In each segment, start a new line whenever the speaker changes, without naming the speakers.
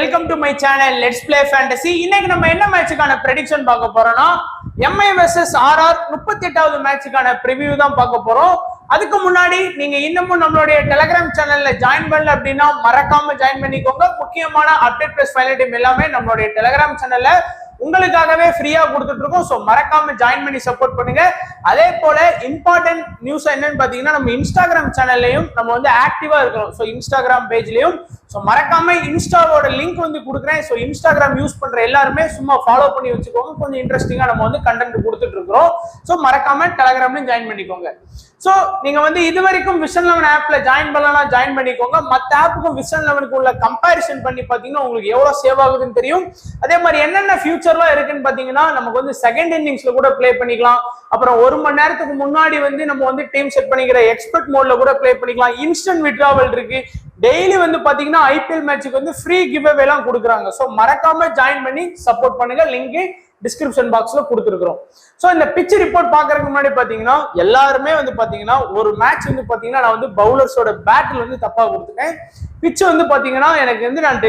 Welcome to my channel let's play fantasy. இன்னைக்கு நம்ம என்ன மேட்சுக்கான ப்ரெடிக்ஷன் பார்க்க போறோம்னா எம்ஐ வெர்சஸ் ஆர்ஆர் 38வது மேட்சுக்கான ப்ரிவியூ தான் பார்க்க போறோம். அதுக்கு முன்னாடி நீங்க இன்னமும் நம்மளுடைய டெலிகிராம் சேனல்ல ஜாயின் பண்ணல அப்படின்னா மறக்காம ஜாயின் பண்ணிக்கோங்க. முக்கியமான அப்டேட் பிளஸ் ஃபைனல் டீம் எல்லாமே நம்மளுடைய டெலிகிராம் சேனல்ல உங்களுக்காகவே ஃப்ரீயா கொடுத்துட்டு இருக்கோம். ஸோ மறக்காம ஜாயின் பண்ணி சப்போர்ட் பண்ணுங்க. அதே போல இம்பார்ட்டன்ட் நியூஸ் என்னன்னு பாத்தீங்கன்னா நம்ம இன்ஸ்டாகிராம் சேனல்லையும் நம்ம வந்து ஆக்டிவா இருக்கிறோம். ஸோ இன்ஸ்டாகிராம் பேஜ்லயும் ஸோ மறக்காம இன்ஸ்டாவோட லிங்க் வந்து கொடுக்குறேன். ஸோ இன்ஸ்டாகிராம் யூஸ் பண்ற எல்லாருமே சும்மா ஃபாலோ பண்ணி வச்சுக்கோங்க. கொஞ்சம் இன்ட்ரெஸ்டிங்கா நம்ம வந்து கண்டென்ட் கொடுத்துட்டு இருக்கிறோம். ஸோ மறக்காம டெலிகிராம்லயும் ஜாயின் பண்ணிக்கோங்க. ஸோ நீங்க வந்து இது வரைக்கும் விஷன் 11 ஆப்ல ஜாயின் பண்ணலாம், ஜாயின் பண்ணிக்கோங்க. மற்ற ஆப்புக்கும் விஷன் 11க்கு உள்ள கம்பேரிசன் பண்ணி பாத்தீங்கன்னா உங்களுக்கு எவ்வளவு சேவ் ஆகுதுன்னு தெரியும். அதே மாதிரி என்னென்ன ஃபியூச்சர்லாம் இருக்குன்னு பாத்தீங்கன்னா நமக்கு வந்து செகண்ட் இன்னிங்ஸ்ல கூட பிளே பண்ணிக்கலாம். அப்புறம் 1 மணி நேரத்துக்கு முன்னாடி வந்து நம்ம வந்து டீம் செட் பண்ணிக்கிற எக்ஸ்பர்ட் மோட்ல கூட பிளே பண்ணிக்கலாம். இன்ஸ்டன்ட் விட்ராவல் இருக்கு. டெய்லி வந்து பாத்தீங்கன்னா ஐபிஎல் மேட்சுக்கு வந்து ஃப்ரீ கிவ் அவே எல்லாம் கொடுக்குறாங்க. ஸோ மறக்காம ஜாயின் பண்ணி சப்போர்ட் பண்ணுங்க. லிங்க் டிஸ்கிரிப்ஷன் பாக்ஸ்ல கொடுத்துருக்கோம். ஸோ இந்த பிச் ரிப்போர்ட் பாக்குறதுக்கு முன்னாடி பாத்தீங்கன்னா எல்லாருமே வந்து பாத்தீங்கன்னா ஒரு மேட்ச் வந்து பாத்தீங்கன்னா நான் வந்து பவுலர்ஸோட பேட்டில் வந்து தப்பா கொடுத்துட்டேன். பிச் வந்து பாத்தீங்கன்னா எனக்கு வந்து நான்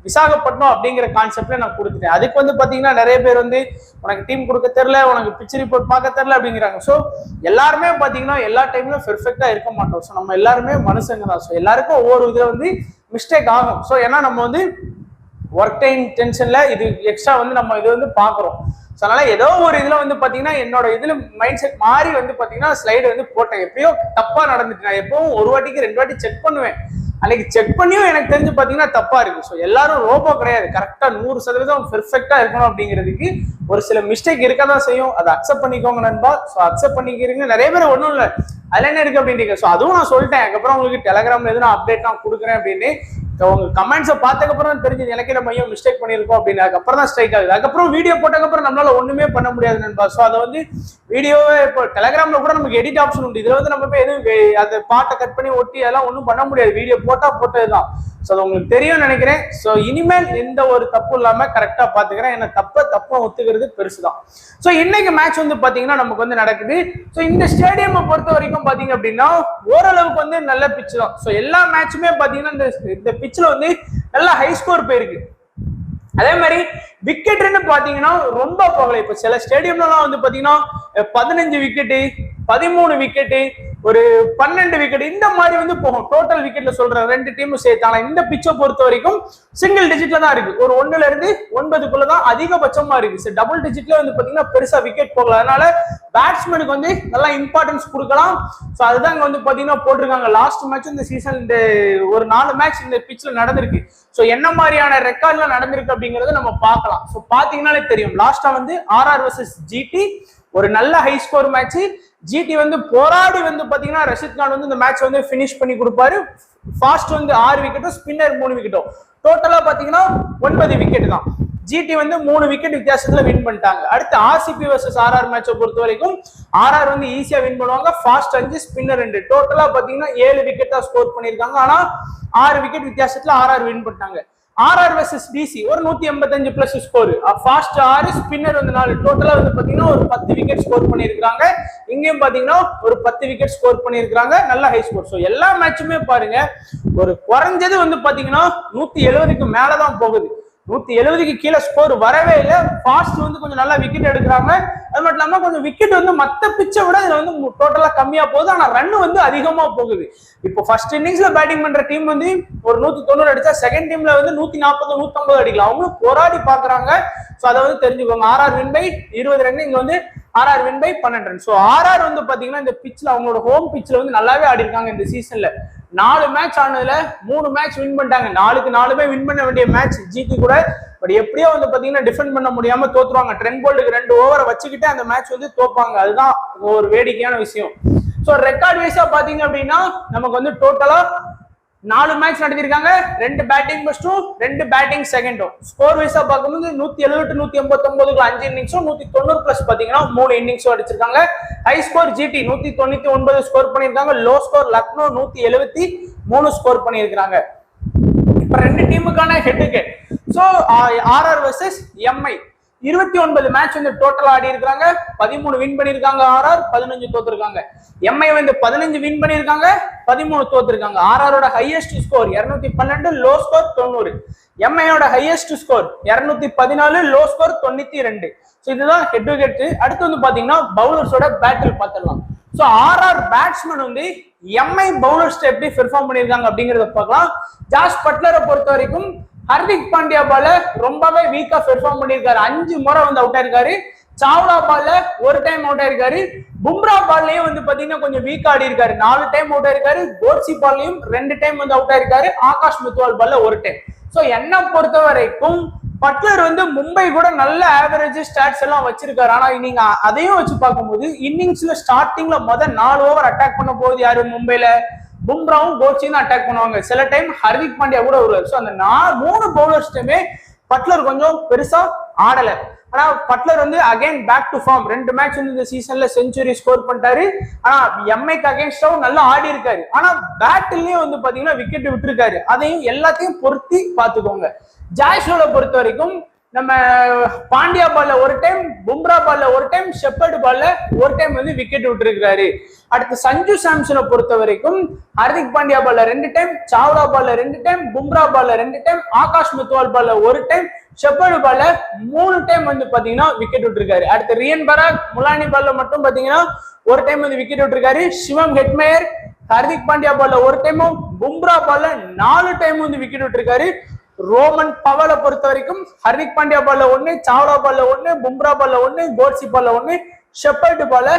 விசாகப்பட்டினம் அப்படிங்கிற கான்செப்ட்ல நான் கொடுத்துட்டேன். அதுக்கு வந்து பாத்தீங்கன்னா நிறைய பேர் வந்து உனக்கு டீம் கொடுக்க தெரியல, உனக்கு பிச் ரிப்போர்ட் பார்க்க தெரியல அப்படிங்கிறாங்க. ஸோ எல்லாருமே பாத்தீங்கன்னா எல்லா டைம்லயும் பெர்ஃபெக்டா இருக்க மாட்டோம். ஸோ நம்ம எல்லாருமே மனுஷங்க தான். ஸோ எல்லாருக்கும் ஒவ்வொரு இதுல வந்து மிஸ்டேக் ஆகும். ஸோ ஏன்னா நம்ம வந்து ஒர்க் டைம் டென்ஷன்ல இது எக்ஸ்ட்ரா வந்து நம்ம இது வந்து பாக்குறோம். ஸோ அதனால ஏதோ ஒரு இதுல வந்து பாத்தீங்கன்னா என்னோட இதுல மைண்ட் செட் மாறி வந்து பாத்தீங்கன்னா ஸ்லைடு வந்து போட்டேன். எப்படியோ தப்பா நடந்துட்டு நான் எப்பவும் ஒரு வாட்டிக்கு 2 வாட்டி செக் பண்ணுவேன். அன்னைக்கு செக் பண்ணியும் எனக்கு தெரிஞ்சு பாத்தீங்கன்னா தப்பா இருக்கு. ஸோ எல்லாரும் ரோபோ கிடையாது. கரெக்டா 100% பெர்ஃபெக்டா இருக்கணும் அப்படிங்கிறதுக்கு ஒரு சில மிஸ்டேக் இருக்கதான் செய்யும். அதை அக்செப்ட் பண்ணிக்கோங்க நண்பா. ஸோ அக்செப்ட் பண்ணிக்கிறீங்க. நிறைய பேர் ஒன்றும் இல்லை அதுல என்ன இருக்கு அப்படின்றீங்க. ஸோ அதுவும் நான் சொல்லிட்டேன். அதுக்கப்புறம் உங்களுக்கு டெலிகிராம்ல எதுவும் அப்டேட் நான் கொடுக்குறேன் அப்படின்னு. உங்க கமெண்ட்ஸை பார்த்ததுக்கப்புறம் தெரிஞ்சது எனக்கு நம்ம ஐயோ மிஸ்டேக் பண்ணியிருக்கோம் அப்படின்னு. அதுக்கப்புறம் தான் ஸ்ட்ரைக் ஆகுது. அதுக்கப்புறம் வீடியோ போட்டதுக்கப்புறம் நம்மளால ஒண்ணுமே பண்ண முடியாது நண்பா. ஸோ அதை வந்து வீடியோவே இப்போ டெலிகிராம்ல கூட நமக்கு எடிட் ஆப்ஷன் உண்டு. இதுல வந்து நம்ம போய் எதுவும் அந்த பாட்டை கட் பண்ணி ஒட்டி அதெல்லாம் ஒன்றும் பண்ண முடியாது. வீடியோ போட்டதுதான். ஸோ அது உங்களுக்கு தெரியும் நினைக்கிறேன். ஸோ இனிமேல் எந்த ஒரு தப்பு இல்லாம கரெக்டா பாத்துக்கிறேன். என்ன தப்பா ஒத்துக்கிறது பெருசுதான். ஸோ இன்னைக்கு மேட்ச் வந்து பாத்தீங்கன்னா நமக்கு வந்து நடக்குது. ஸோ இந்த ஸ்டேடியம் பொறுத்த வரைக்கும் பாத்தீங்க அப்படின்னா ஓரளவுக்கு வந்து நல்ல பிட்ச் தான். ஸோ எல்லா மேட்சுமே பாத்தீங்கன்னா இந்த பிட்ச்ல வந்து நல்ல ஹை ஸ்கோர் போயிருக்கு. அதே மாதிரி விக்கெட்னு பாத்தீங்கன்னா ரொம்ப போகல. இப்ப சில ஸ்டேடியம்லாம் வந்து பாத்தீங்கன்னா 15 விக்கெட்டு, 13 விக்கெட்டு, ஒரு 12 விக்கெட் இந்த மாதிரி வந்து போகும். டோட்டல் விக்கெட்ல சொல்றேன் 2 டீமும் சேர்த்து. ஆனா இந்த பிச்சை பொறுத்த வரைக்கும் சிங்கிள் டிஜிட்ல தான் இருக்கு. ஒரு 1ல இருந்து 9க்குள்ளதான் அதிகபட்சமா இருக்கு. டபுள் டிஜிட்ல வந்து பாத்தீங்கன்னா பெருசா விக்கெட் போகல. அதனால பேட்ஸ்மேனுக்கு வந்து நல்லா இம்பார்ட்டன்ஸ் கொடுக்கலாம். ஸோ அதுதான் இங்க வந்து பாத்தீங்கன்னா போட்டிருக்காங்க. லாஸ்ட் மேட்ச் இந்த சீசன் இந்த ஒரு 4 மேட்ச் இந்த பிச்ல நடந்திருக்கு. ஸோ என்ன மாதிரியான ரெக்கார்ட்ல நடந்திருக்கு அப்படிங்கறத நம்ம பார்க்கலாம். ஸோ பாத்தீங்கன்னாலே தெரியும். லாஸ்டா வந்து ஆர்ஆர் வர்சஸ் ஜிடி ஒரு நல்ல ஹை ஸ்கோர் மேட்ச். ஜிடி வந்து போராடி வந்து பாத்தீங்கன்னா ரஷித் கான் வந்து இந்த மேட்ச் வந்து பினிஷ் பண்ணி கொடுப்பாரு. ஃபாஸ்ட் வந்து 6 விக்கெட்டும், ஸ்பின்னர் 3 விக்கெட்டும், டோட்டலா பாத்தீங்கன்னா 9 விக்கெட் தான். ஜிடி வந்து 3 விக்கெட் வித்தியாசத்துல வின் பண்ணிட்டாங்க. அடுத்து ஆர்சிபி வர்சஸ் ஆர்ஆர் மேட்சை பொறுத்த வரைக்கும் ஆர்ஆர் வந்து ஈஸியா வின் பண்ணுவாங்க. ஃபாஸ்ட் 5, ஸ்பின்னர் 2, டோட்டலா பாத்தீங்கன்னா 7 விக்கெட் தான் ஸ்கோர் பண்ணிருக்காங்க. ஆனா 6 விக்கெட் வித்தியாசத்துல ஆர்ஆர் வின் பண்ணிட்டாங்க. ஆர்ஆர் வர்சஸ் டிசி ஒரு 185 பிளஸ் ஸ்கோர். ஃபாஸ்ட் 6, ஸ்பின்னர் வந்து 4, டோட்டலா வந்து பாத்தீங்கன்னா ஒரு 10 விக்கெட் ஸ்கோர் பண்ணிருக்காங்க. இங்கேயும் பாத்தீங்கன்னா ஒரு 10 விக்கெட் ஸ்கோர் பண்ணிருக்காங்க. நல்ல ஹை ஸ்கோர். ஸோ எல்லா மேட்சுமே பாருங்க ஒரு குறைஞ்சது வந்து பாத்தீங்கன்னா 170க்கு மேலதான் போகுது. 170க்கு கீழே ஸ்கோர் வரவே இல்லை. ஃபாஸ்ட் வந்து கொஞ்சம் நல்லா விக்கெட் எடுக்கிறாங்க. அது மட்டும் இல்லாம கொஞ்சம் விக்கெட் வந்து மத்த பிச்சை விட இதுல வந்து டோட்டலா கம்மியா போகுது. ஆனா ரன் வந்து அதிகமா போகுது. இப்போ ஃபர்ஸ்ட் இன்னிங்ஸ்ல பேட்டிங் பண்ற டீம் வந்து ஒரு 190 அடிச்சா செகண்ட் டீம்ல வந்து 140, 150 அடிக்கலாம். அவங்களும் போராடி பாக்குறாங்க. ஸோ அதை வந்து தெரிஞ்சுக்கோங்க. RR win by 20 run. இங்க வந்து RR win by 12 run. So RR வந்து பாத்தீங்கன்னா இந்த பிச்ல அவங்களோட ஹோம் பிச்ல வந்து நல்லாவே ஆடி இருக்காங்க இந்த சீசன்ல. 4 மேட்ச் ஆனதுல 3 மேட்ச் வின் பண்ணிட்டாங்க. 4க்கு 4 வின் பண்ண வேண்டிய மேட்ச் ஜிடி கூட. பட் எப்படியோ வந்து பாத்தீங்கன்னா டிஃபெண்ட் பண்ண முடியாம தோத்துருவாங்க. ட்ரெண்ட் போல்டுக்கு 2 ஓவரை வச்சுக்கிட்டு அந்த மேட்ச் வந்து தோப்பாங்க. அதுதான் ஒரு வேடிக்கையான விஷயம். ஸோ ரெக்கார்ட் வைஸா பாத்தீங்க அப்படின்னா நமக்கு வந்து டோட்டலா 4 மேட்ச் நடத்திருக்காங்க. 2 பேட்டிங் ஃபர்ஸ்டும், 2 பேட்டிங் செகண்டும். ஸ்கோர் வைஸா பார்க்கும்போது 170, 189 5 இன்னிங்ஸும், 190 பிளஸ் பாத்தீங்கன்னா 3 இன்னிங்ஸும் அடிச்சிருக்காங்க. ஹை ஸ்கோர் ஜிடி 199 ஸ்கோர் பண்ணிருக்காங்க. லோ ஸ்கோர் லக்னோ 173 ஸ்கோர் பண்ணிருக்காங்க. இப்ப 2 டீமுக்கான head to head. So RR versus MI 29 match வந்து டோட்டல் ஆடி இருக்காங்க. 13 வின் பண்ணிருக்காங்க ஆர்ஆர், 15 தோத்துருக்காங்க. எம்ஐ வந்து 15 வின் பண்ணிருக்காங்க, 13 தோத்துருக்காங்க. ஆர்ஆரோட ஹையஸ்ட் ஸ்கோர் 212, லோ ஸ்கோர் 90. எம்ஐயோட highest score 214, low score 92. So இதுதான் ஹெட் டு ஹெட். அடுத்து வந்து பாத்தீங்கன்னா பவுலர்ஸோட பேட்டில் பார்த்துடலாம். ஸோ ஆர்ஆர் பேட்ஸ்மேன் வந்து எம்ஐ பவுலர்ஸ் எப்படி பெர்ஃபார்ம் பண்ணியிருக்காங்க அப்படிங்கிறத பார்க்கலாம். ஜாஸ் பட்லரை பொறுத்த வரைக்கும் ஹர்திக் பாண்டியா பால ரொம்பவே வீக்கா பெர்ஃபார்ம் பண்ணியிருக்காரு. 5 முறை வந்து அவுட் ஆயிருக்காரு. சாவ்லா பால்ல ஒரு டைம் அவுட் ஆயிருக்காரு. பும்ரா பால்லயும் வந்து பாத்தீங்கன்னா கொஞ்சம் வீக் ஆடி இருக்காரு. 4 டைம் அவுட் ஆயிருக்காரு. கோட்சி பால்லையும் 2 டைம் வந்து அவுட் ஆயிருக்காரு. ஆகாஷ் மித்வால் பால்ல ஒரு டைம். சோ என்ன பொறுத்த வரைக்கும் பட்லர் வந்து மும்பை கூட நல்ல ஆவரேஜ் ஸ்டாட்ஸ் எல்லாம் வச்சிருக்காரு. ஆனா நீங்க அதையும் வச்சு பார்க்கும்போது இன்னிங்ஸ்ல ஸ்டார்டிங்ல 4 ஓவர் அட்டாக் பண்ண போகுது யாரு மும்பைல? பும்ராவும் கோட்சியும் தான் அட்டாக் பண்ணுவாங்க. சில டைம் ஹர்திக் பாண்டியா கூட வருவார். ஸோ அந்த 3 பவுலர்ஸ்டுமே பட்லர் கொஞ்சம் பெருசா ஆடல. ஆனா பட்லர் வந்து again back to form. 2 match வந்து இந்த சீசன்ல செஞ்சுரி ஸ்கோர் பண்ணிட்டாரு. ஆனா எம்ஐக்கு அகைன்ஸ்டாவும் நல்லா ஆடி இருக்காரு. ஆனா பேட்டில்லயும் வந்து பாத்தீங்கன்னா விக்கெட் விட்டுருக்காரு. அதையும் எல்லாத்தையும் பொருத்தி பாத்துக்கோங்க. ஜாய்ஸ்வாலை பொறுத்த வரைக்கும் நம்ம பாண்டியா பால்ல ஒரு டைம், பும்ரா பால்ல ஒரு டைம், ஷெப்பர்ட் பால்ல ஒரு டைம் வந்து விக்கெட் விட்டுருக்காரு. அடுத்து சஞ்சு சாம்சனை பொறுத்த வரைக்கும் ஹர்திக் பாண்டியா பால்ல 2 டைம், சாவ்லா பால்ல 2 டைம், பும்ரா பால்ல 2 டைம், ஆகாஷ் மித்வால் பால்ல ஒரு டைம், ஷெப்பர்டு பால்ல 3 டைம் வந்து பாத்தீங்கன்னா விக்கெட் விட்டுருக்காரு. அடுத்து ரியன் பராக், முலானி பால்ல மட்டும் பாத்தீங்கன்னா ஒரு டைம் வந்து விக்கெட் விட்டுருக்காரு. சிவம் ஹெட்மேயர் ஹர்திக் பாண்டியா பால்ல ஒரு டைமும், பும்ரா பால்ல 4 டைம் வந்து விக்கெட் விட்டுருக்காரு. ரோமன் பவலை பொறுத்த வரைக்கும் ஹர்திக் பாண்டியா பால்ல 1, சாவ்லா பால்ல 1, பும்ரா பால்ல 1, கோட்சி பால்ல 1, ஷெப்பர்ட் பால்ல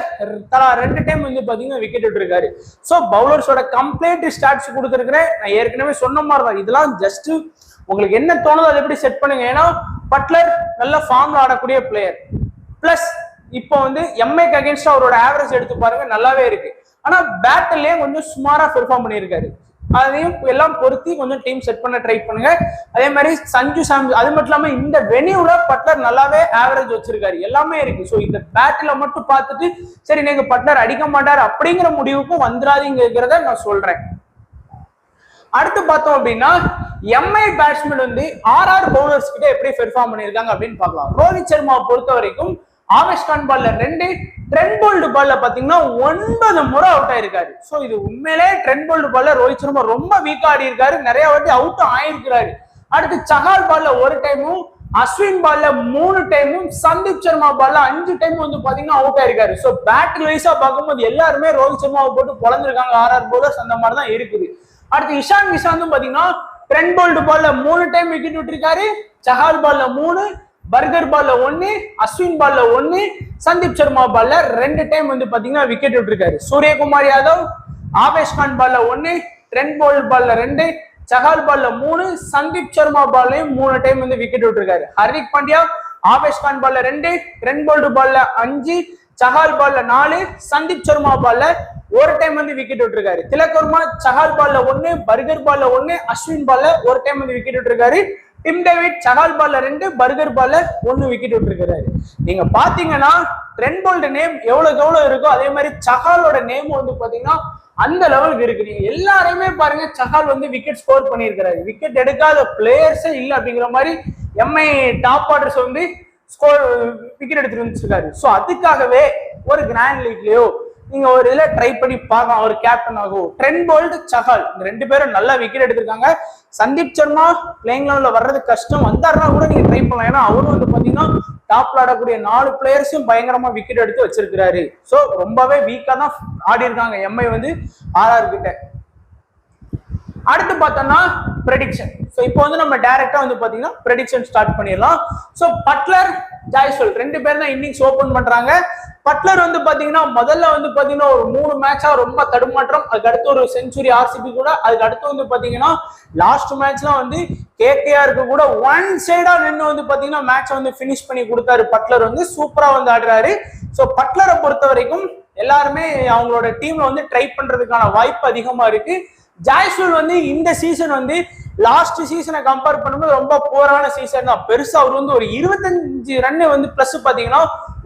தலா 2 டைம் வந்து பாத்தீங்கன்னா விக்கெட் விட்டுருக்காரு. சோ பவுலர்ஸோட கம்ப்ளீட் ஸ்டாட்ஸ் கொடுத்துருக்கிறேன். நான் ஏற்கனவே சொன்ன மாதிரி தான், இதெல்லாம் ஜஸ்ட் உங்களுக்கு என்ன தோணுதோ அதை எப்படி செட் பண்ணுங்க. ஏன்னா பட்லர் நல்ல ஃபார்ம்ல ஆடக்கூடிய பிளேயர். பிளஸ் இப்போ வந்து எம்ஐக்கு அகேன்ஸ்டா அவரோட ஆவரேஜ் எடுத்து பாருங்க, நல்லாவே இருக்கு. ஆனா பேட்டிலே கொஞ்சம் சுமாரா பெர்ஃபார்ம் பண்ணியிருக்காரு. அதையும் எல்லாம் பொருத்தி கொஞ்சம் டீம் செட் பண்ண ட்ரை பண்ணுங்க. அதே மாதிரி சஞ்சு சாம்சன், அது மட்டும் இல்லாம இந்த வெனியூல பட்லர் நல்லாவே ஆவரேஜ் வச்சிருக்காரு. எல்லாமே இருக்கு. ஸோ இந்த பேட்டில மட்டும் பார்த்துட்டு சரி நீங்க பட்லர் அடிக்க மாட்டாரு அப்படிங்கிற முடிவுக்கும் வந்துடாதீங்கிறத நான் சொல்றேன். அடுத்து பார்த்தோம் அப்படின்னா எம்ஐ பேட்ஸ்மேன் வந்து ஆர்ஆர் பவுலர்ஸ் கிட்ட எப்படி பெர்ஃபார்ம் பண்ணியிருக்காங்க அப்படின்னு பார்க்கலாம். ரோஹித் சர்மாவை பொறுத்த வரைக்கும் ஆவேஷ் கான் பால்ல 2, ட்ரெண்ட் போல்ட் பால்ல பாத்தீங்கன்னா 9 முறை அவுட் ஆயிருக்காரு. சோ இது உண்மையிலே ட்ரெண்ட் போல்ட் பால்ல ரோஹித் சர்மா ரொம்ப வீக்கா ஆடி இருக்காரு. நிறைய வாட்டி அவுட் ஆயிருக்கிறாரு. அடுத்து சஹால் பால்ல ஒரு டைமும், அஸ்வின் பால்ல 3 டைமும், சந்தீப் சர்மா பால்ல 5 டைம் வந்து பாத்தீங்கன்னா அவுட் ஆயிருக்காரு. சோ பேட்டில் வைஸா பார்க்கும்போது எல்லாருமே ரோஹித் சர்மாவை போட்டு பொழந்திருக்காங்க. ஆர்ஆர் பவுலர்ஸ் அந்த மாதிரி தான் இருக்குது. அடுத்து இஷான் கிஷாந்தும் பாத்தீங்கன்னா ட்ரெண்ட் போல்ட் பால்ல 3 டைம் விக்கெட் விட்டுருக்காரு. சஹால் பால்ல 3, பர்கர் பால்ல 1, அஸ்வின் பால்ல 1, சந்தீப் சர்மா பால்ல 2 டைம் வந்து பாத்தீங்கன்னா விக்கெட் விட்டுருக்காரு. சூரியகுமார் யாதவ் ஆவேஷ் கான் பால்ல 1, ட்ரெண்ட் போல்ட் பால்ல 2, சஹால் பால்ல 3, சந்தீப் சர்மா பால்லையும் 3 டைம் வந்து விக்கெட் விட்டுருக்காரு. ஹர்திக் பாண்டியா ஆவேஷ் கான் பால்ல 2, ட்ரெண்ட் போல்ட் பால்ல 5, சஹால் பால்ல 4, சந்தீப் சர்மா பால்ல ஒரு டைம் வந்து விக்கெட் விட்டுருக்காரு. திலக் வர்மா சஹால் பால்ல 1, பர்கர் பால்ல 1, அஸ்வின் பால்ல ஒரு டைம் வந்து விக்கெட் விட்டுருக்காரு. டிம் டேவிட் சஹால் பால்ல 2, பர்கர் பால்ல 1 விக்கெட் விட்டுருக்காரு. நீங்க பாத்தீங்கன்னா ட்ரெண்ட் போல்ட் நேம் எவ்வளவு இருக்கோ அதே மாதிரி சஹாலோட நேம் வந்து பாத்தீங்கன்னா அந்த லெவலுக்கு இருக்கு. நீங்க எல்லாரையுமே பாருங்க, சஹால் வந்து விக்கெட் ஸ்கோர் பண்ணியிருக்கிறாரு. விக்கெட் எடுக்காத பிளேயர்ஸே இல்லை அப்படிங்கிற மாதிரி எம்ஐ டாப் ஆர்டர்ஸ் வந்து ஸ்கோர் விக்கெட் எடுத்துட்டு வந்துருக்காரு. ஸோ அதுக்காகவே ஒரு கிராண்ட் லீக்லயோ நீங்க ஒரு இதுல ட்ரை பண்ணி பார்க்கலாம். ஒரு கேப்டன் ஆகும் ட்ரெண்ட் போல்ட், சஹால் இந்த 2 பேரும் நல்லா விக்கெட் எடுத்திருக்காங்க. சந்தீப் சர்மா பிளேயிங் லெவல்ல வர்றது கஷ்டம், வந்தாருன்னா கூட நீங்க ட்ரை பண்ணலாம். ஏன்னா அவரும் வந்து பாத்தீங்கன்னா டாப்ல ஆடக்கூடிய 4 பிளேயர்ஸும் பயங்கரமா விக்கெட் எடுத்து வச்சிருக்கிறாரு. ஸோ ரொம்பவே வீக்கா தான் ஆடி இருக்காங்க எம்ஐ வந்து ஆர்ஆர் கிட்ட. அடுத்து பார்த்தோம்னா ப்ரெடிக்ஷன். ஸோ இப்போ வந்து நம்ம டைரக்டா வந்து பாத்தீங்கன்னா ப்ரெடிக்ஷன் ஸ்டார்ட் பண்ணிடலாம். ஸோ பட்லர், ஜாய்ஸ்வால் 2 பேர் தான் இன்னிங்ஸ் ஓபன் பண்றாங்க. பட்லர் வந்து பாத்தீங்கன்னா முதல்ல வந்து பாத்தீங்கன்னா ஒரு 3 மேட்சா ரொம்ப தடுமாற்றம், அதுக்கு அடுத்து ஒரு செஞ்சுரி ஆர்சிபி கூட, அதுக்கு அடுத்து வந்து பாத்தீங்கன்னா லாஸ்ட் மேட்ச்லாம் வந்து கேகேஆருக்கு கூட ஒன் சைடா நின்று வந்து பாத்தீங்கன்னா மேட்சை வந்து பினிஷ் பண்ணி கொடுத்தாரு. பட்லர் வந்து சூப்பரா வந்து ஆடுறாரு. ஸோ பட்லரை பொறுத்த வரைக்கும் எல்லாருமே அவங்களோட டீம்ல வந்து ட்ரை பண்றதுக்கான வாய்ப்பு அதிகமா இருக்கு. ஜாய்ஸ்வால் வந்து இந்த சீசன் வந்து லாஸ்ட் சீசனை கம்பேர் பண்ணும்போது ரொம்ப போரான சீசன் தான். பெருசா அவர் வந்து ஒரு 25 ரன் வந்து பிளஸ் பாத்தீங்கன்னா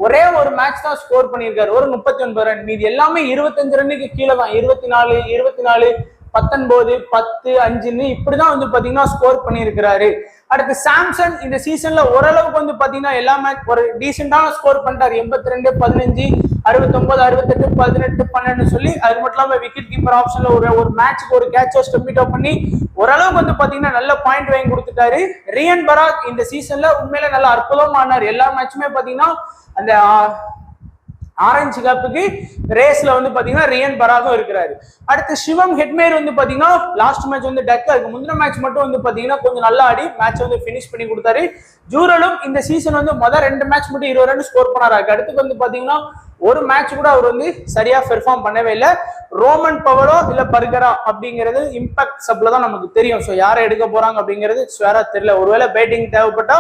ஒரே ஒரு மேட்ச் தான் ஸ்கோர் பண்ணியிருக்காரு, ஒரு 39 ரன். மீதி எல்லாமே 25 ரன்னுக்கு கீழே தான். 24, 19, 10, 5 இப்படிதான் வந்து பாத்தீங்கன்னா ஸ்கோர் பண்ணியிருக்கிறாரு. அடுத்து சாம்சன் இந்த சீசன்ல ஓரளவுக்கு வந்து பாத்தீங்கன்னா எல்லா மேட்ச் ஒரு டீசென்டான ஸ்கோர் பண்ணிட்டாரு. 82, 15, 69, 68, 18, 12 சொல்லி அது மட்டும் இல்லாம விக்கெட் கீப்பர் ஆப்ஷன்ல ஒரு மேட்சுக்கு ஒரு கேட்சோ ஸ்டெப் அவுட் பண்ணி ஓரளவுக்கு வந்து பாத்தீங்கன்னா நல்ல பாயிண்ட் வாங்கி கொடுத்துட்டாரு. ரியன் பராக் இந்த சீசன்ல உண்மையில நல்ல அற்புதமா ஆனார். எல்லா மேட்சுமே பாத்தீங்கன்னா அந்த ஆரஞ்சு கப்புக்கு ரேஸ்ல வந்து பாத்தீங்கன்னா ரியன் பராகும் இருக்கிறாரு. அடுத்து சிவம் ஹெட்மேர் வந்து பாத்தீங்கன்னா லாஸ்ட் மேட்ச் வந்து டக்கா இருக்கு. முந்தின மேட்ச் மட்டும் வந்து பாத்தீங்கன்னா கொஞ்சம் நல்லா ஆடி மேட்ச் வந்து பினிஷ் பண்ணி கொடுத்தாரு. ஜூரலும் இந்த சீசன் வந்து முதல் 2 மேட்ச் மட்டும் 20 ரன் ஸ்கோர் பண்ணாரு. அடுத்து வந்து பாத்தீங்கன்னா ஒரு மேட்ச் கூட அவர் வந்து சரியா பெர்ஃபார்ம் பண்ணவே இல்லை. ரோமன் பவரோ இல்ல பர்கரா அப்படிங்கிறது இம்பாக்ட் சப்ல தான் நமக்கு தெரியும். ஸோ யாரை எடுக்க போறாங்க அப்படிங்கிறது ஸ்வேரா தெரியல. ஒருவேளை பேட்டிங் தேவைப்பட்டா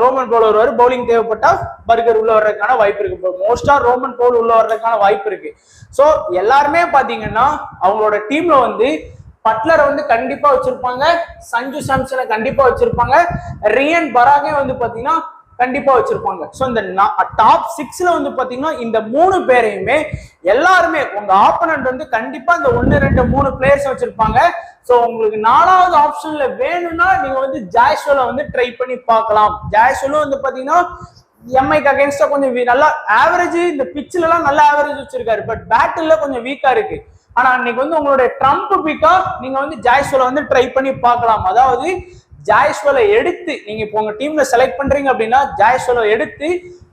ரோமன் பவுல் வருவாரு, பவுலிங் தேவைப்பட்டா பர்கர் உள்ள வர்றதுக்கான வாய்ப்பு இருக்கு. மோஸ்டா ரோமன் பவுல் உள்ள வர்றதுக்கான வாய்ப்பு இருக்கு. ஸோ எல்லாருமே பாத்தீங்கன்னா அவங்களோட டீம்ல வந்து பட்லரை வந்து கண்டிப்பா வச்சிருப்பாங்க, சஞ்சு சாம்சனை கண்டிப்பா வச்சிருப்பாங்க, ரியன் பராகே வந்து பாத்தீங்கன்னா கண்டிப்பா வச்சிருப்பாங்க. சோ இந்த டாப் 6ல வந்து பாத்தீங்கன்னா இந்த 3 பேரையுமே எல்லாருமே உங்க ஆப்போனன்ட் வந்து கண்டிப்பா இந்த 1, 2, 3 பிளேயர்ஸ் வச்சிருப்பாங்க. சோ உங்களுக்கு 4வது ஆப்ஷன்ல வேணும்னா நீங்க வந்து ஜாய்ஸ்வலை வந்து ட்ரை பண்ணி பார்க்கலாம். ஜாய்ஸ்வலும் வந்து பாத்தீங்கன்னா எம்ஐக்கு அகைன்ஸ்டா கொஞ்சம் நல்லா ஆவரேஜ், இந்த பிச்சில எல்லாம் நல்ல ஆவரேஜ் வச்சிருக்காரு. பட் பேட்டில் கொஞ்சம் வீக்கா இருக்கு. ஆனா இன்னைக்கு வந்து உங்களுடைய ட்ரம்ப் பிக்கா நீங்க வந்து ஜாய்ஸ்வலை வந்து ட்ரை பண்ணி பார்க்கலாம். அதாவது ஜாய்ஸ்வலை எடுத்து நீங்க இப்போ உங்க டீம்ல செலக்ட் பண்றீங்க அப்படின்னா ஜாய்ஸ்வலை எடுத்து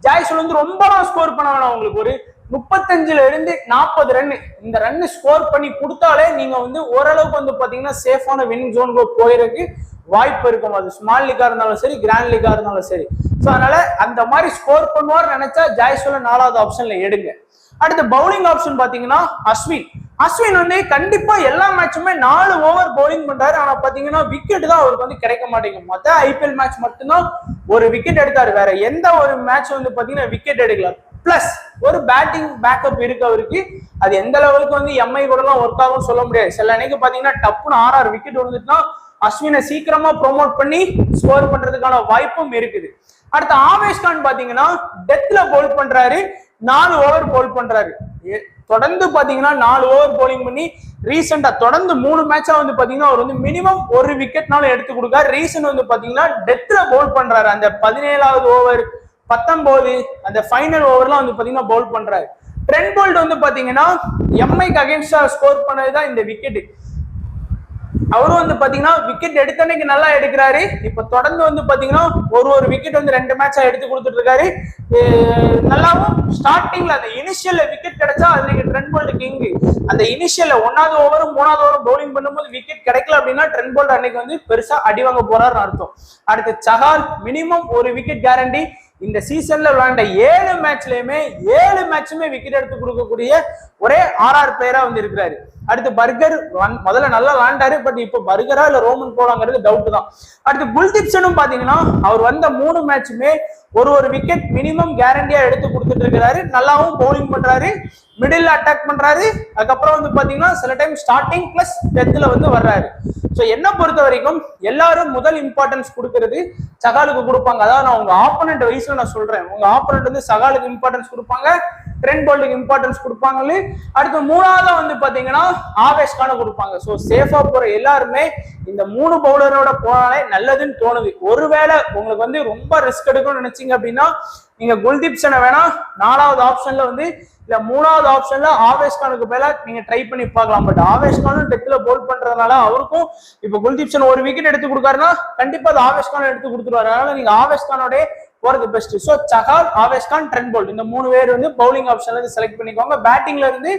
ஜாய்ஸ்வல் வந்து ரொம்ப ஸ்கோர் பண்ண வேணாம். உங்களுக்கு ஒரு 35ல இருந்து 40 ரன் இந்த ரன் ஸ்கோர் பண்ணி கொடுத்தாலே நீங்க வந்து ஓரளவுக்கு வந்து பாத்தீங்கன்னா சேஃபான வின்னிங் ஜோனுக்கு போயிருக்கு வாய்ப்பு இருக்கும். அது ஸ்மால் லீக்கா இருந்தாலும் சரி, கிராண்ட் லீக்கா இருந்தாலும் சரி. ஸோ அதனால அந்த மாதிரி ஸ்கோர் பண்ணுவார் நினைச்சா ஜாய்ஸ்வலை 4வது ஆப்ஷன்ல எடுங்க. அடுத்து பவுலிங் ஆப்ஷன் பாத்தீங்கன்னா அஸ்வின் வந்து கண்டிப்பா எல்லா மேட்சுமே 4 ஓவர் பவுலிங் பண்றாரு. ஆனா பாத்தீங்கன்னா விக்கெட் தான் அவருக்கு வந்து கிடைக்க மாட்டேங்குது. மொத்த ஐபிஎல் மேட்ச் மட்டும்தான் ஒரு விக்கெட் எடுத்தாரு. வேற எந்த ஒரு மேட்ச் வந்து பாத்தீங்கன்னா விக்கெட் எடுக்கல. பிளஸ் ஒரு பேட்டிங் பேக்கப் இருக்கு அவருக்கு. அது எந்த லெவலுக்கு வந்து எம்ஐ கூட எல்லாம் ஒர்க் ஆகும் சொல்ல முடியாது. சில அன்னைக்கு பாத்தீங்கன்னா டப்புன்னு 6 விக்கெட் விழுந்துட்டுனா அஸ்வினை சீக்கிரமா ப்ரொமோட் பண்ணி ஸ்கோர் பண்றதுக்கான வாய்ப்பும் இருக்குது. அடுத்து ஆவேஷ் கான் பாத்தீங்கன்னா டெத்ல பவுல் பண்றாரு, 4 ஓவர் பவுல் பண்றாரு. தொடர்ந்து பாத்தீங்கன்னா 4 ஓவர் பவுலிங் பண்ணி ரீசெண்டா தொடர்ந்து 3 மேட்சா வந்து பாத்தீங்கன்னா அவர் வந்து மினிமம் 1 விக்கெட்னாலும் எடுத்து கொடுக்காரு. ரீசன் வந்து பாத்தீங்கன்னா டெத்ல பவுல் பண்றாரு. அந்த 17வது ஓவர், 19 அந்த ஃபைனல் ஓவர்லாம் வந்து பாத்தீங்கன்னா பவுல் பண்றாரு. ட்ரெண்ட் போல்ட் வந்து பாத்தீங்கன்னா எம்ஐக்கு அகைன்ஸ்டா ஸ்கோர் பண்ணதுதான் இந்த விக்கெட். அவரும் வந்து பாத்தீங்கன்னா விக்கெட் எடுத்தனைக்கு நல்லா எடுக்கிறாரு. இப்ப தொடர்ந்து வந்து பாத்தீங்கன்னா ஒரு விக்கெட் வந்து 2 மேட்சா எடுத்து கொடுத்துட்டு இருக்காரு. நல்லாவும் ஸ்டார்டிங்ல அந்த இனிஷியல்ல விக்கெட் கிடைச்சா அது ட்ரெண்ட் போல்ட் கிங். அந்த இனிஷியல்ல 1வது ஓவரும் 3வது ஓவரும் பவுலிங் பண்ணும்போது விக்கெட் கிடைக்கல அப்படின்னா ட்ரெண்ட் போல்ட் அன்னைக்கு வந்து பெருசா அடி வாங்க போறாருன்னு அர்த்தம். அடுத்து சஹால் மினிமம் 1 விக்கெட் கேரண்டி. இந்த சீசன்ல விளையாண்ட 7 மேட்ச்லயுமே 7 மேட்சுமே விக்கெட் எடுத்து கொடுக்கக்கூடிய ஒரே ஆர்ஆர் பிளேயரா வந்து இருக்கிறாரு. அடுத்து பர்கர் முதல்ல நல்லா விளையாண்டாரு. பட் இப்போ பர்கரா இல்ல ரோமன் போலாங்கிறது டவுட் தான். அடுத்து குல்தீப்சனும் பாத்தீங்கன்னா அவர் வந்த 3 மேட்சுமே ஒரு விக்கெட் மினிமம் கேரண்டியா எடுத்து கொடுத்துட்டு இருக்கிறாரு. நல்லாவும் பவுலிங் பண்றாரு, மிடில் அட்டாக் பண்றாரு. அதுக்கப்புறம் வந்து பாத்தீங்கன்னா சில டைம் ஸ்டார்டிங் பிளஸ் டெத்ல வந்து வர்றாரு. சோ என்ன பொறுத்த வரைக்கும் எல்லாரும் முதல் இம்பார்ட்டன்ஸ் கொடுக்கறது சகாலுக்கு கொடுப்பாங்க. அதாவது நான் உங்க ஆப்போனன்ட் வயசுல நான் சொல்றேன், உங்க ஆப்போனன்ட் வந்து சகாலுக்கு இம்பார்ட்டன்ஸ் கொடுப்பாங்க, ட்ரெண்ட் போல்ட்டுக்கு இம்பார்ட்டன்ஸ் கொடுப்பாங்களே. அடுத்து 3வது வந்து பாத்தீங்கன்னா ஆவேஷ் கான கொடுப்பாங்க. சோ சேஃபா போற எல்லாருமே இந்த 3 பவுலரோட போனாலே நல்லதுன்னு தோணுது. ஒருவேளை உங்களுக்கு வந்து ரொம்ப ரிஸ்க் எடுக்கணும்னு நினைச்சீங்க அப்படின்னா நீங்க குல்தீப்சனை வேணா 4வது ஆப்ஷன்ல வந்து இல்ல 3வது ஆப்ஷன்ல ஆவேஷ் கானுக்கு மேல நீங்க ட்ரை பண்ணி பார்க்கலாம். பட் ஆவேஷ் கானும் டெத்ல பவுல் பண்றதுனால அவருக்கும் இப்ப குல்தீப்சன் 1 விக்கெட் எடுத்து கொடுக்காருன்னா கண்டிப்பா அது ஆவேஷ் கான் எடுத்து கொடுத்துருவாரு. அதனால நீங்க ஆவேஷ் கானோட போறது best. So Chahal, Avesh Khan, Trent Boult இந்த 3 பேர் வந்து பவுலிங் ஆப்ஷன்ல இருந்து செலக்ட் பண்ணிக்கோங்க. பேட்டிங்ல இருந்து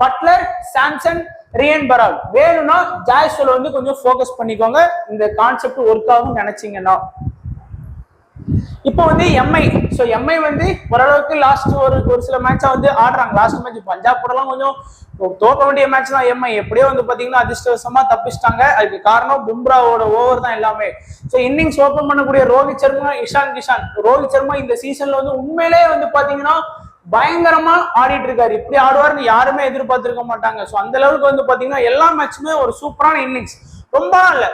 பட்லர், சாம்சன், ரியன் பராக். வேணும்னா ஜாய்ஸ்வல் வந்து கொஞ்சம் ஃபோக்கஸ் பண்ணிக்கோங்க. இந்த கான்செப்ட் ஒர்க் ஆகும் நினைச்சீங்கன்னா. இப்போ வந்து எம்ஐ வந்து ஓரளவுக்கு லாஸ்ட் ஒரு சில மேட்சா வந்து ஆடுறாங்க. லாஸ்ட் மேட்ச் பஞ்சாப் கூடலாம் கொஞ்சம் தோக்க வேண்டிய மேட்ச் தான் எம்ஐ. எப்படியோ வந்து பாத்தீங்கன்னா அதிர்ஷ்டவசமா தப்பிச்சிட்டாங்க. அதுக்கு காரணம் பும்ராவோட ஓவர் தான் எல்லாமே. ஸோ இன்னிங்ஸ் ஓபன் பண்ணக்கூடிய ரோஹித் சர்மா, இஷான் கிஷான். ரோஹித் சர்மா இந்த சீசன்ல வந்து உண்மையிலே வந்து பாத்தீங்கன்னா பயங்கரமா ஆடிட்டு இருக்காரு. இப்படி ஆடுவார்னு யாருமே எதிர்பார்த்திருக்க மாட்டாங்க. ஸோ அந்த லெவலுக்கு வந்து பாத்தீங்கன்னா எல்லா மேட்சுமே ஒரு சூப்பரான இன்னிங்ஸ். ரொம்ப இல்ல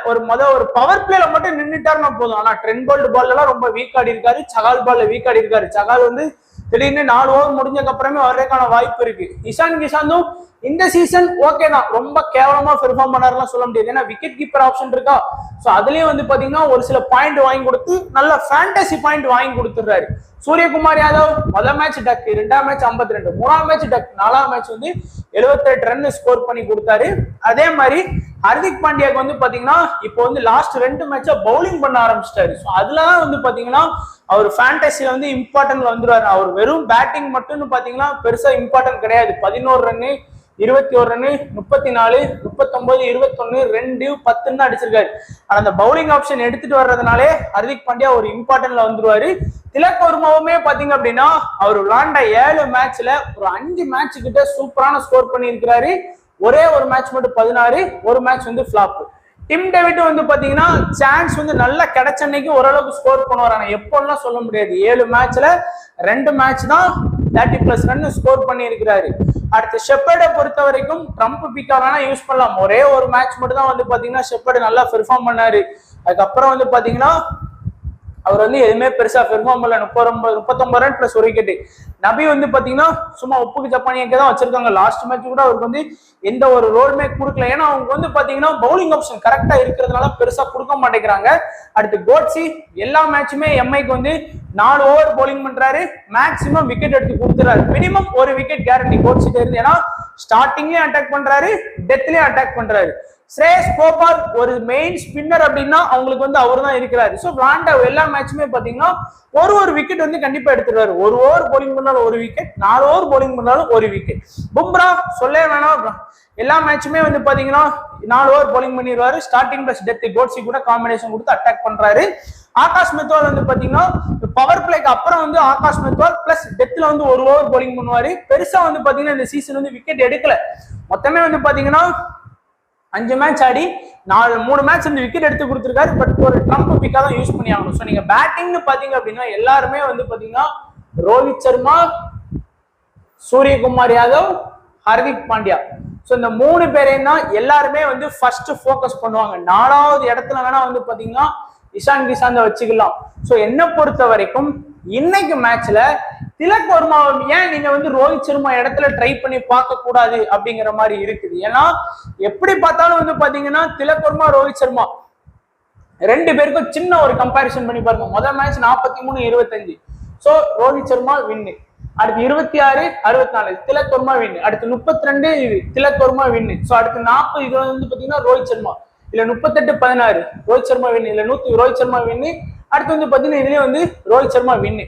ஒரு பவர் பிளேல மட்டும் நின்றுட்டாருன்னா போதும். ஆனா ட்ரெண்ட் போல்ட் பால் எல்லாம் ரொம்ப வீக் ஆடி இருக்காரு, சகால் பால்ல வீக் ஆடி இருக்காரு. சகால் வந்து திடீர்னு 4 ஓவர் முடிஞ்சதுக்கு அப்புறமே வர்றதுக்கான வாய்ப்பு இருக்கு. இஷான் கிஷாந்தும் இந்த சீசன் ஓகே தான், ரொம்ப கேவலமா பெர்ஃபார்ம் பண்ணாருலாம் சொல்ல முடியாது. ஏன்னா விக்கெட் கீப்பர் ஆப்ஷன் இருக்கா. ஸோ அதுலயும் வந்து பாத்தீங்கன்னா ஒரு சில பாயிண்ட் வாங்கி கொடுத்து நல்ல ஃபேண்டசி பாயிண்ட் வாங்கி கொடுத்துடுறாரு. சூரியகுமார் யாதவ் முதல் மேட்ச் டக், 2ஆம் மேட்ச் 52, 3ஆம் மேட்ச் டக், 4ஆம் மேட்ச் வந்து 78 ரன் ஸ்கோர் பண்ணி கொடுத்தாரு. அதே மாதிரி ஹர்திக் பாண்டியாக்கு வந்து பாத்தீங்கன்னா இப்போ வந்து லாஸ்ட் 2 மேட்சா பவுலிங் பண்ண ஆரம்பிச்சிட்டாரு. ஸோ அதுலதான் வந்து பாத்தீங்கன்னா அவர் ஃபேண்டசில வந்து இம்பார்ட்டன்ட்ல வந்துருவாரு. அவர் வெறும் பேட்டிங் மட்டும்னு பாத்தீங்கன்னா பெருசா இம்பார்ட்டன்ட் கிடையாது. 11 ரன்னு, 21 ரன்னு, 34, 39, 21, 2, 10 அடிச்சிருக்காரு. ஆனா அந்த பவுலிங் ஆப்ஷன் எடுத்துட்டு வர்றதுனாலே ஹர்திக் பாண்டியா ஒரு இம்பார்ட்டன்ட்ல வந்துருவாரு. திலக் வர்மாவுமே பாத்தீங்க அப்படின்னா அவர் விளையாண்ட 7 மேட்ச்ல ஒரு 5 மேட்ச் கிட்ட சூப்பரான ஸ்கோர் பண்ணி இருக்கிறாரு. ஒரே ஒரு மேட்ச் மட்டும் 16, ஒரு மேட்ச் வந்து ஃபிளாப். டிம் டேவிட் வந்து பாத்தீங்கன்னா சான்ஸ் வந்து நல்லா கிடைச்ச அன்னைக்கு ஓரளவுக்கு ஸ்கோர் பண்ணுவார். ஆனா எப்போல்லாம் சொல்ல முடியாது. 7 மேட்ச்ல 2 மேட்ச் தான் 30+ ரன் ஸ்கோர் பண்ணி இருக்கிறாரு. அடுத்து ஷெப்பர்டை பொறுத்த வரைக்கும் ட்ரம்ப் பிக்காரா யூஸ் பண்ணலாம். ஒரே ஒரு மேட்ச் மட்டும் தான் வந்து பாத்தீங்கன்னா ஷெப்பர்டு நல்லா பெர்ஃபார்ம் பண்ணாரு. அதுக்கப்புறம் வந்து பாத்தீங்கன்னா அவர் வந்து எதுவுமே பெருசா பெர்ஃபார்ம் பண்ணல. 39 ரன் பிளஸ் ஒரு விக்கெட். நபி வந்து பாத்தீங்கன்னா சும்மா ஒப்புக்கு ஜப்பானியக்கே தான் வச்சிருக்காங்க. லாஸ்ட் மேட்ச் கூட அவருக்கு வந்து எந்த ஒரு ரோலுமே கொடுக்கல. ஏன்னா அவங்க வந்து பாத்தீங்கன்னா பவுலிங் ஆப்ஷன் கரெக்டா இருக்கிறதுனால பெருசா கொடுக்க மாட்டேங்கிறாங்க. அடுத்து கோட்ஸி எல்லா மேட்சுமே எம்ஐக்கு வந்து 4 ஓவர் பவுலிங் பண்றாரு. மேக்சிமம் விக்கெட் எடுத்து கொடுத்துறாரு. மினிமம் ஒரு விக்கெட் கேரண்டி கோட்ஸிட்ட இருந்து. ஏன்னா ஸ்டார்டிங்லயும் அட்டாக் பண்றாரு, டெத்லயும் அட்டாக் பண்றாரு. ஸ்ரேயஸ் கோபால் ஒரு மெயின் ஸ்பின்னர் அப்படின்னா அவங்களுக்கு வந்து அவரு தான் இருக்கிறாரு. ஸோ விளாண்ட எல்லா மேட்சுமே பாத்தீங்கன்னா ஒரு விக்கெட் வந்து கண்டிப்பா எடுத்துருவாரு. 1 ஓவர் போலிங் பண்ணாலும் 1 விக்கெட், 4 ஓவர் போலிங் பண்ணாலும் 1 விக்கெட். பும்ரா சொல்ல வேணாம், எல்லா மேட்சுமே வந்து பாத்தீங்கன்னா 4 ஓவர் போலிங் பண்ணிடுவாரு. ஸ்டார்டிங் பிளஸ் டெத் கோட்ஸி கூட காம்பினேஷன் கொடுத்து அட்டாக் பண்றாரு. ஆகாஷ் மெத்வால் வந்து பாத்தீங்கன்னா பவர் பிளேக்கு அப்புறம் வந்து ஆகாஷ் மெத்வால் பிளஸ் டெத்ல வந்து 1 ஓவர் போலிங் பண்ணுவாரு. பெருசா வந்து பாத்தீங்கன்னா இந்த சீசன் வந்து விக்கெட் எடுக்கல. மொத்தமே வந்து பாத்தீங்கன்னா 5 மேட்ச் ஆடி 3 மேட்ச் வந்து விக்கெட் எடுத்து கொடுத்துருக்காரு. பட் ஒரு ட்ரம்ப் பிக்கா தான் யூஸ் பண்ணி ஆகணும். ஸோ நீங்க பேட்டிங்னு பாத்தீங்க அப்படின்னா எல்லாருமே வந்து பாத்தீங்கன்னா ரோஹித் சர்மா, சூரியகுமார் யாதவ், ஹர்திக் பாண்டியா, ஸோ இந்த 3 பேரையும் தான் எல்லாருமே வந்து ஃபர்ஸ்ட் ஃபோக்கஸ் பண்ணுவாங்க. 4வது இடத்துல வேணா வந்து பாத்தீங்கன்னா இஷான் கிஷாந்த வச்சுக்கலாம். ஸோ என்ன பொறுத்த வரைக்கும் இன்னைக்கு மேட்ச்ல திலக் வர்மா ஏன் நீங்க வந்து ரோஹித் சர்மா இடத்துல ட்ரை பண்ணி பார்க்க கூடாது அப்படிங்கிற மாதிரி இருக்குது. ஏன்னா எப்படி பார்த்தாலும் வந்து பாத்தீங்கன்னா திலக் வர்மா, ரோஹித் சர்மா 2 பேருக்கும் சின்ன ஒரு கம்பேரிசன் பண்ணி பாருங்க. முதல் மேட்ச் 43-25, ஸோ ரோஹித் சர்மா வின்னு. அடுத்து 26, 64 திலக் வர்மா வின்னு. அடுத்து 32 இது திலக் வர்மா வின்னு. ஸோ அடுத்து 40 இது வந்து பாத்தீங்கன்னா ரோஹித் சர்மா. இல்ல 38-16 ரோஹித் சர்மா வின்னு. இல்ல 100 ரோஹித் சர்மா வின்னு. அடுத்து வந்து பாத்தீங்கன்னா இதுலயே வந்து ரோஹித் சர்மா வின்னு.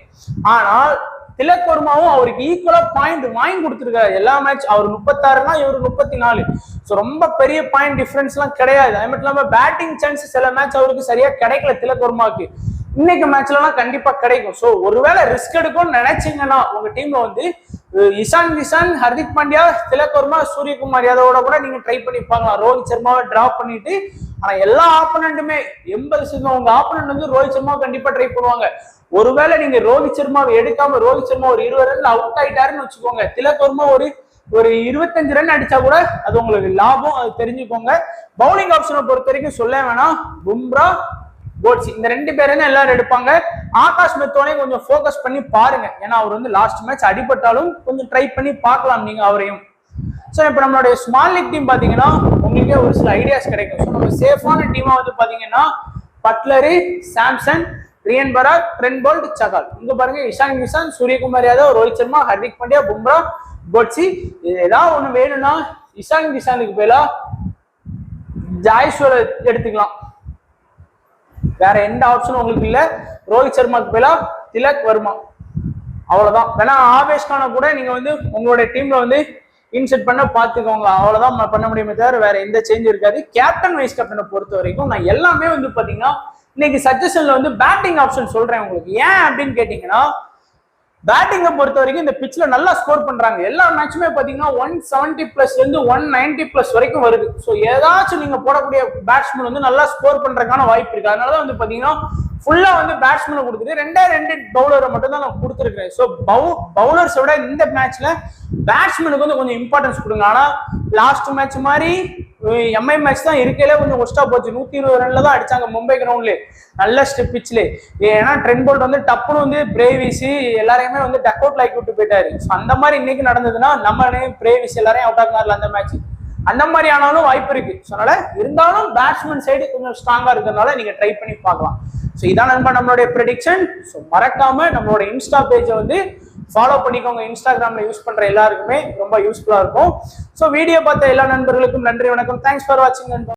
ஆனால் திலக் வர்மாவும் அவருக்கு ஈக்குவலா பாயிண்ட் வாங்கி கொடுத்துருக்காரு. எல்லா மேட்ச் அவர் 36னா இவர் 34. ஸோ ரொம்ப பெரிய பாயிண்ட் டிஃபரன்ஸ் எல்லாம் கிடையாது. அது மட்டும் இல்லாம பேட்டிங் சான்ஸ் சில மேட்ச் அவருக்கு சரியா கிடைக்கல திலக் வர்மாவுக்கு. இன்னைக்கு மேட்ச்லாம் கண்டிப்பா கிடைக்கும். ஸோ ஒருவேளை ரிஸ்க் எடுக்கும்னு நினைச்சீங்கன்னா உங்க டீம்ல வந்து இஷான் கிஷான், ஹர்திக் பாண்டியா, திலக் வர்மா, சூரியகுமார் யாதவோட கூட நீங்க ட்ரை பண்ணி பார்க்கலாம். ரோஹித் சர்மாவை டிராப் பண்ணிட்டு. ஆனா எல்லா ஆப்பனண்ட்டுமே 80% உங்க ஆப்பனண்ட் வந்து ரோஹித் சர்மா கண்டிப்பா ட்ரை பண்ணுவாங்க. ஒருவேளை நீங்க ரோஹித் சர்மாவை எடுக்காம ரோஹித் சர்மா ஒரு 20 ரன்ல அவுட் ஆயிட்டாருன்னு வச்சுக்கோங்க, திலக் வர்மா ஒரு 25 ரன் அடிச்சா கூட அது உங்களுக்கு லாபம், அது தெரிஞ்சுக்கோங்க. பவுலிங் ஆப்ஷனை பொறுத்த வரைக்கும் சொல்ல வேணாம், பும்ரா, கோட்ஸி இந்த 2 பேரும் எல்லாரும் எடுப்பாங்க. ஆகாஷ் மெத்தோனே கொஞ்சம் ஃபோக்கஸ் பண்ணி பாருங்க. ஏன்னா அவர் வந்து லாஸ்ட் மேட்ச் அடிபட்டாலும் கொஞ்சம் ட்ரை பண்ணி பார்க்கலாம் நீங்க அவரையும். ஸோ இப்போ நம்மளுடைய ஸ்மால் லீக் டீம் பாத்தீங்கன்னா உங்களுக்கே ஒரு சில ஐடியாஸ் கிடைக்கும். ஸோ நம்ம சேஃபான டீமா வந்து பாத்தீங்கன்னா பட்லரு, சாம்சன், ரியன் பராக், ட்ரெண்ட் போல்ட், சகால். இங்க பாருங்க இஷான் கிஷான், சூரியகுமார் யாதவ், ரோஹித் சர்மா, ஹர்திக் பாண்டியா, பும்ரா, கோட்ஸி. இது ஏதாவது ஒண்ணு வேணும்னா இஷான் கிஷானுக்கு பேலா ஜாய்ஸ்வரை எடுத்துக்கலாம். வேற எந்த ஆப்ஷனும் உங்களுக்கு இல்ல. ரோஹித் சர்மாக்கு பேலா திலக் வர்மா, அவ்வளவுதான். வேணா ஆவேஷ் கானை கூட நீங்க வந்து உங்களுடைய டீம்ல வந்து இன்செர்ட் பண்ண பாத்துக்கோங்க. அவ்வளவுதான் பண்ண முடியுமே தவிர வேற எந்த சேஞ்ச் இருக்காது. கேப்டன் வைஸ் கேப்டனை பொறுத்த வரைக்கும் நான் எல்லாமே வந்து பாத்தீங்கன்னா இன்னைக்கு சஜஷன்ல வந்து பேட்டிங் ஆப்ஷன் சொல்றேன் உங்களுக்கு. ஏன் அப்படின்னு கேட்டீங்கன்னா பேட்டிங்கை பொறுத்த வரைக்கும் இந்த பிட்ச்ல நல்லா ஸ்கோர் பண்றாங்க. எல்லா மேட்சுமே பாத்தீங்கன்னா 170+ இருந்து 190+ வரைக்கும் வருது. ஸோ ஏதாச்சும் நீங்க போடக்கூடிய பேட்ஸ்மேன் வந்து நல்லா ஸ்கோர் பண்றதுக்கான வாய்ப்பு இருக்கு. அதனாலதான் வந்து பாத்தீங்கன்னா ஃபுல்லா வந்து பேட்ஸ்மேனை கொடுத்துட்டு 2 பவுலரை மட்டும் தான் நான் கொடுத்துருக்கேன். ஸோ பவுலர்ஸை விட இந்த மேட்ச்ல பேட்ஸ்மேனுக்கு வந்து கொஞ்சம் இம்பார்ட்டன்ஸ் கொடுங்க. ஆனா லாஸ்ட் மேட்ச் மாதிரி எம்ஐ மேட்ச் தான் இருக்கையிலே கொஞ்சம் ஒஸ்டா போச்சு. 120 ரன்ல தான் அடிச்சாங்க மும்பை கிரவுண்ட்ல, நல்ல ஸ்டெப் பிச்சில். ஏன்னா ட்ரெண்ட் போல்ட் வந்து டப்புன்னு வந்து பிரேவிசி எல்லாரையுமே வந்து டக் அவுட்ல ஆக்கி விட்டு போயிட்டாரு. அந்த மாதிரி இன்னைக்கு நடந்ததுன்னா நம்ம பிரேவிஸ் எல்லாரையும் அவுட் ஆக்குனார்ல அந்த மேட்ச், அந்த மாதிரி ஆனாலும் வாய்ப்பு இருக்கு. ஸோ அதனால இருந்தாலும் பேட்ஸ்மேன் சைடு கொஞ்சம் ஸ்ட்ராங்கா இருக்கிறதுனால நீங்க ட்ரை பண்ணி பார்க்கலாம். ஸோ இதான் நண்பா நம்மளுடைய ப்ரெடிக்ஷன். ஸோ மறக்காம நம்மளோட இன்ஸ்டா பேஜை வந்து ஃபாலோ பண்ணிக்கோங்க. இன்ஸ்டாகிராம்ல யூஸ் பண்ற எல்லாருக்குமே ரொம்ப யூஸ்ஃபுல்லா இருக்கும். ஸோ வீடியோ பார்த்த எல்லா நண்பர்களுக்கும் நன்றி, வணக்கம். தேங்க்ஸ் ஃபார் வாட்சிங் நண்பா.